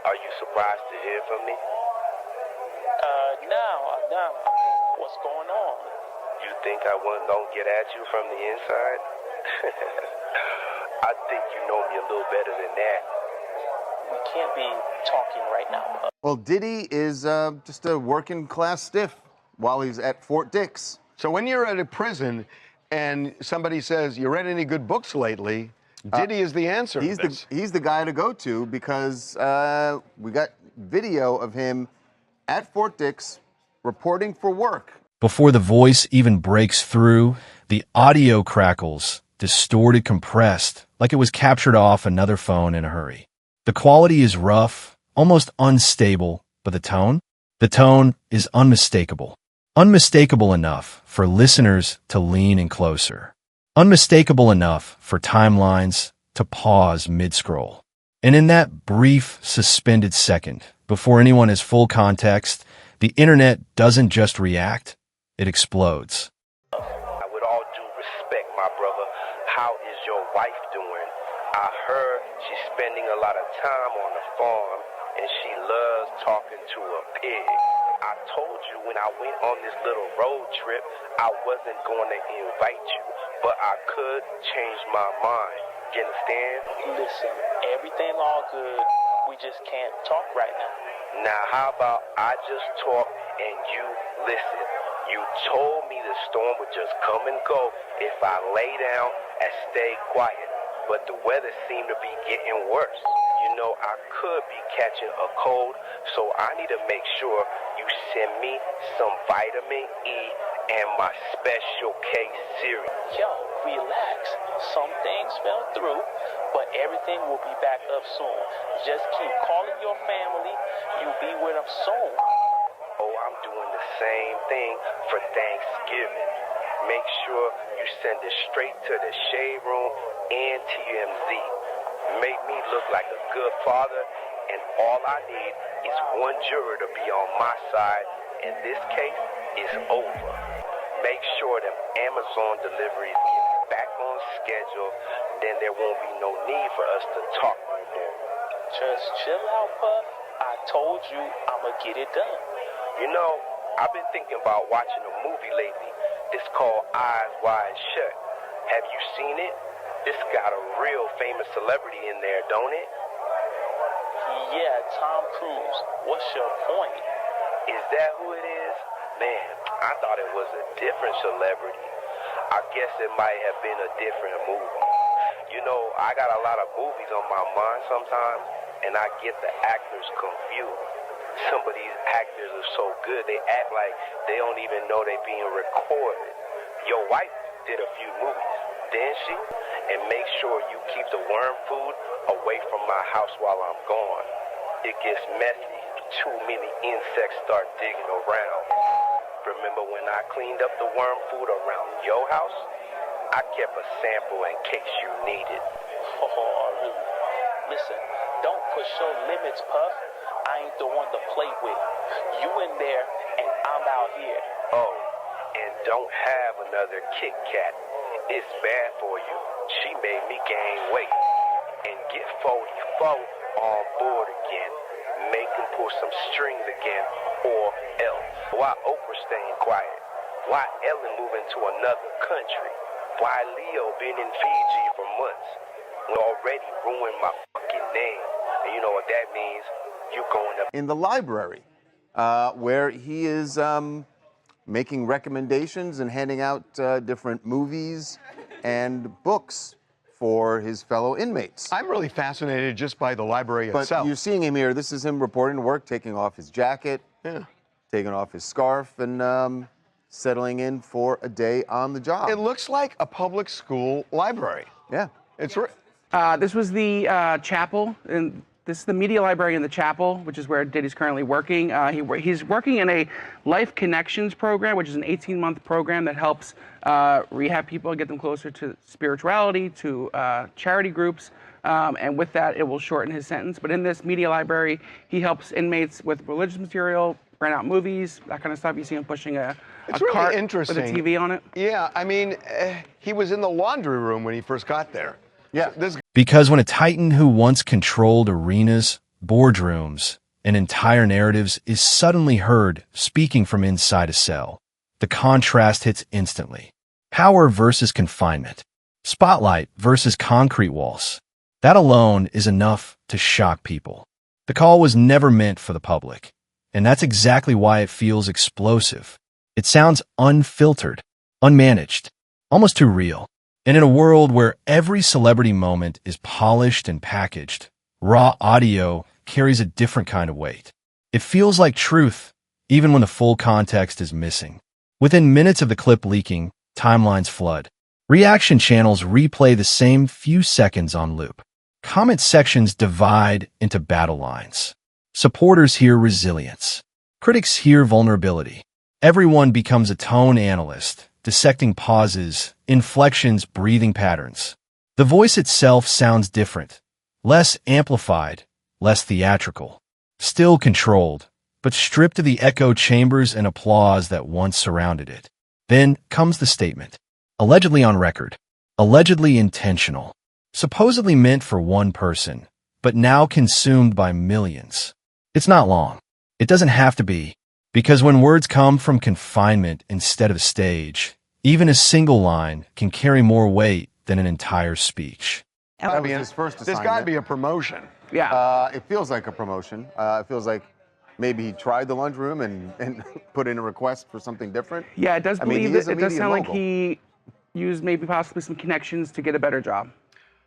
Are you surprised to hear from me? No. What's going on? You think I don't get at you from the inside? I think you know me a little better than that. We can't be talking right now. Well, Diddy is just a working class stiff while he's at Fort Dix. So when you're at a prison and somebody says, you read any good books lately, Diddy is the answer. He's the guy to go to because we got video of him at Fort Dix reporting for work. Before the voice even breaks through, the audio crackles, distorted, compressed, like it was captured off another phone in a hurry. The quality is rough, almost unstable, but the tone is unmistakable. Unmistakable enough for listeners to lean in closer. Unmistakable enough for timelines to pause mid-scroll. And in that brief, suspended second, before anyone has full context, the internet doesn't just react, it explodes. With all due respect, my brother, how is your wife doing? I heard she's spending a lot of time on the farm, and she loves talking to a pig. I told you when I went on this little road trip, I wasn't going to invite you, but I could change my mind. You understand? Listen, everything all good. We just can't talk right now. Now, how about I just talk and you listen? You told me the storm would just come and go if I lay down and stay quiet, but the weather seemed to be getting worse. You know, I could be catching a cold, so I need to make sure you send me some vitamin E and my special K cereal. Yo, relax. Some things fell through, but everything will be back up soon. Just keep calling your family. You'll be with them soon. Oh, I'm doing the same thing for Thanksgiving. Make sure you send it straight to the Shade Room and TMZ. Make me look like a good father, and all I need is one juror to be on my side, and this case is over. Make sure them Amazon deliveries get back on schedule, then there won't be no need for us to talk right there. Just chill out, Puff. I told you I'ma get it done. You know, I've been thinking about watching a movie lately. It's called Eyes Wide Shut. Have you seen it? It's got a real famous celebrity in there, don't it? Yeah, Tom Cruise. What's your point? Is that who it is? Man, I thought it was a different celebrity. I guess it might have been a different movie. You know, I got a lot of movies on my mind sometimes, and I get the actors confused. Some of these actors are so good, they act like they don't even know they're being recorded. Your wife did a few movies, didn't she? And make sure you keep the worm food away from my house while I'm gone. It gets messy. Too many insects start digging around. Remember when I cleaned up the worm food around your house? I kept a sample in case you need it. Oh, really? Listen, don't push your limits, Puff. I ain't the one to play with. You in there, and I'm out here. Oh, and don't have another Kit Kat. It's bad for you. She made me gain weight. And get 44 on board again. Make him pull some strings again, or else. Why Oprah staying quiet? Why Ellen moving to another country? Why Leo been in Fiji for months? We already ruined my fucking name. And you know what that means? You going up In the library, where he is making recommendations and handing out different movies and books for his fellow inmates. I'm really fascinated just by the library But itself. you're seeing him here. This is him reporting to work, taking off his jacket, Yeah. taking off his scarf, and settling in for a day on the job. It looks like a public school library. Yeah. It's This was the chapel, and this is the media library in the chapel, which is where Diddy's currently working. He's working in a Life Connections program, which is an 18-month program that helps rehab people, get them closer to spirituality, to charity groups, and with that, it will shorten his sentence. But in this media library, he helps inmates with religious material, rent out movies, that kind of stuff. You see him pushing a really cart interesting with a TV on it. Yeah, I mean, he was in the laundry room when he first got there. Yeah. This Because when a titan who once controlled arenas boardrooms, and entire narratives is suddenly heard speaking from inside a cell. The contrast hits instantly. Power versus confinement. Spotlight versus concrete walls. That alone is enough to shock people. The call was never meant for the public, and that's exactly why it feels explosive. It sounds unfiltered, unmanaged, almost too real. And in a world where every celebrity moment is polished and packaged, raw audio carries a different kind of weight. It feels like truth, even when the full context is missing. Within minutes of the clip leaking, timelines flood. Reaction channels replay the same few seconds on loop. Comment sections divide into battle lines. Supporters hear resilience. Critics hear vulnerability. Everyone becomes a tone analyst, dissecting pauses, inflections, breathing patterns. The voice itself sounds different, less amplified, less theatrical, still controlled, but stripped of the echo chambers and applause that once surrounded it. Then comes the statement, allegedly on record, allegedly intentional, supposedly meant for one person, but now consumed by millions. It's not long. It doesn't have to be, because when words come from confinement instead of a stage, even a single line can carry more weight than an entire speech. That was his first There's assignment. got to be a promotion. Yeah. It feels like a promotion. It feels like maybe he tried the lunchroom and put in a request for something different. Yeah, it does I mean, believe he is a it does media sound like mogul. he used maybe possibly some connections to get a better job.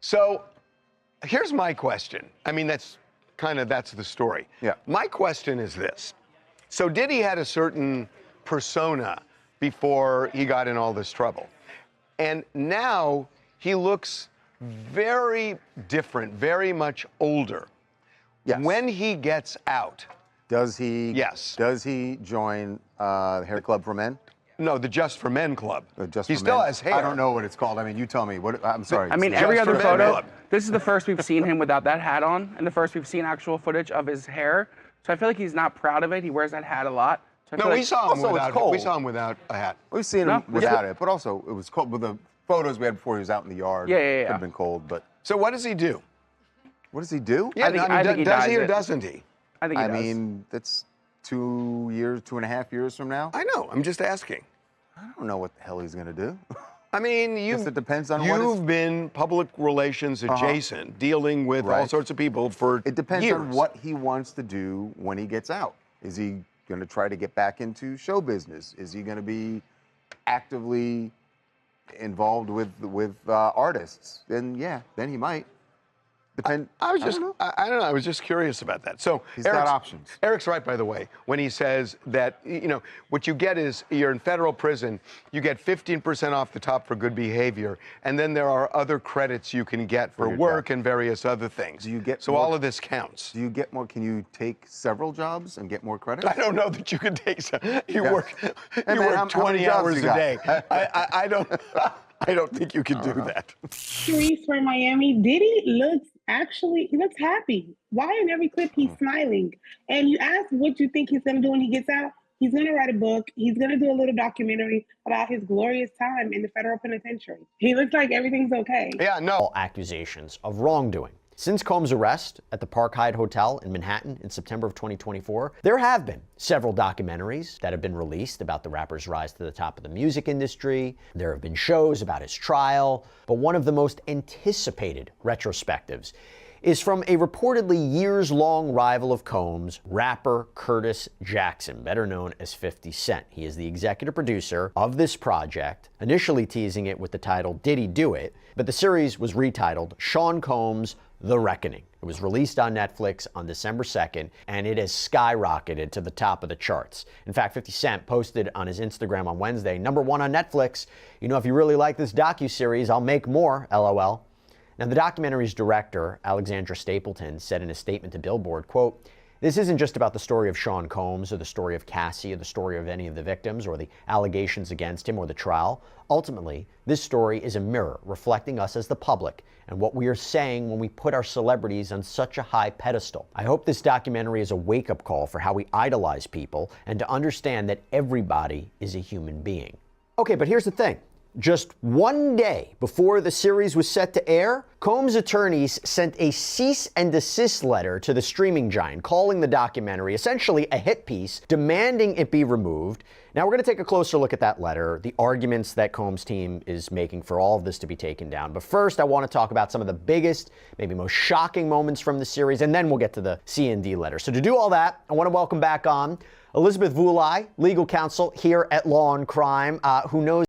So here's my question. I mean, that's the story. Yeah. My question is this. So Diddy had a certain persona before he got in all this trouble. And now he looks very different, very much older. Yes. When he gets out, Does he? Yes. Does he join the Hair Club for Men? no, the Just for Men Club. Just he for still Men? has hair. I don't know what it's called. I mean, you tell me. What? I'm sorry. I mean, Just every for other Men photo, Club. this is the first we've seen him without that hat on, and the first we've seen actual footage of his hair. So I feel like he's not proud of it. He wears that hat a lot. So I No, feel we like, saw him Also, it's without. cold. We saw him without a hat. We've seen him No, without it, but also it was cold with the photos we had before he was out in the yard. Yeah, yeah, yeah. Could have been cold, but So what does he do? what does he do? Yeah, I think he does dyes he or it. doesn't he? I think he I does. mean, that's 2 years, 2.5 years from now. I know. I'm just asking. I don't know what the hell he's gonna do. I mean, Guess it depends on what you've his- been public relations adjacent, dealing with all Right. sorts of people for It depends years. on what he wants to do when he gets out. Is he going to try to get back into show business? Is he going to be actively involved with artists? Then yeah, then he might. Depend. I was don't just, know. I don't know. I was just curious about that. So He's got options. Eric's right, by the way, when he says that, what you get is you're in federal prison, you get 15% off the top for good behavior, and then there are other credits you can get for your work job. and various other things. Do you get so more- all of this counts. Do you get more? Can you take several jobs and get more credit? I don't know that you can take some. You Yeah. work, Hey, you man, work how many 20 jobs hours you a got? day. I don't. I don't think you can do that. Sharice from Miami. Diddy looks happy. Why in every clip he's smiling? And you ask what you think he's gonna do when he gets out. He's gonna write a book. He's gonna do a little documentary about his glorious time in the federal penitentiary. He looks like everything's okay. Yeah, no. Accusations of wrongdoing. Since Combs' arrest at the Park Hyatt Hotel in Manhattan in September of 2024, there have been several documentaries that have been released about the rapper's rise to the top of the music industry. There have been shows about his trial, but one of the most anticipated retrospectives is from a reportedly years-long rival of Combs, rapper Curtis Jackson, better known as 50 Cent. He is the executive producer of this project, initially teasing it with the title Diddy Do It, but the series was retitled Sean Combs: The Reckoning. It was released on Netflix on December 2nd, and it has skyrocketed to the top of the charts. In fact, 50 Cent posted on his Instagram on Wednesday, #1 on Netflix. If you really like this docuseries, I'll make more, LOL. Now, the documentary's director, Alexandra Stapleton, said in a statement to Billboard, quote, "This isn't just about the story of Sean Combs or the story of Cassie or the story of any of the victims or the allegations against him or the trial. Ultimately, this story is a mirror reflecting us as the public and what we are saying when we put our celebrities on such a high pedestal. I hope this documentary is a wake-up call for how we idolize people and to understand that everybody is a human being." Okay, but here's the thing. Just one day before the series was set to air, Combs' attorneys sent a cease and desist letter to the streaming giant, calling the documentary essentially a hit piece, demanding it be removed. Now we're going to take a closer look at that letter, the arguments that Combs' team is making for all of this to be taken down. But first, I want to talk about some of the biggest, maybe most shocking moments from the series, and then we'll get to the C&D letter. So to do all that, I want to welcome back on Elizabeth Vulai, legal counsel here at Law and Crime, who knows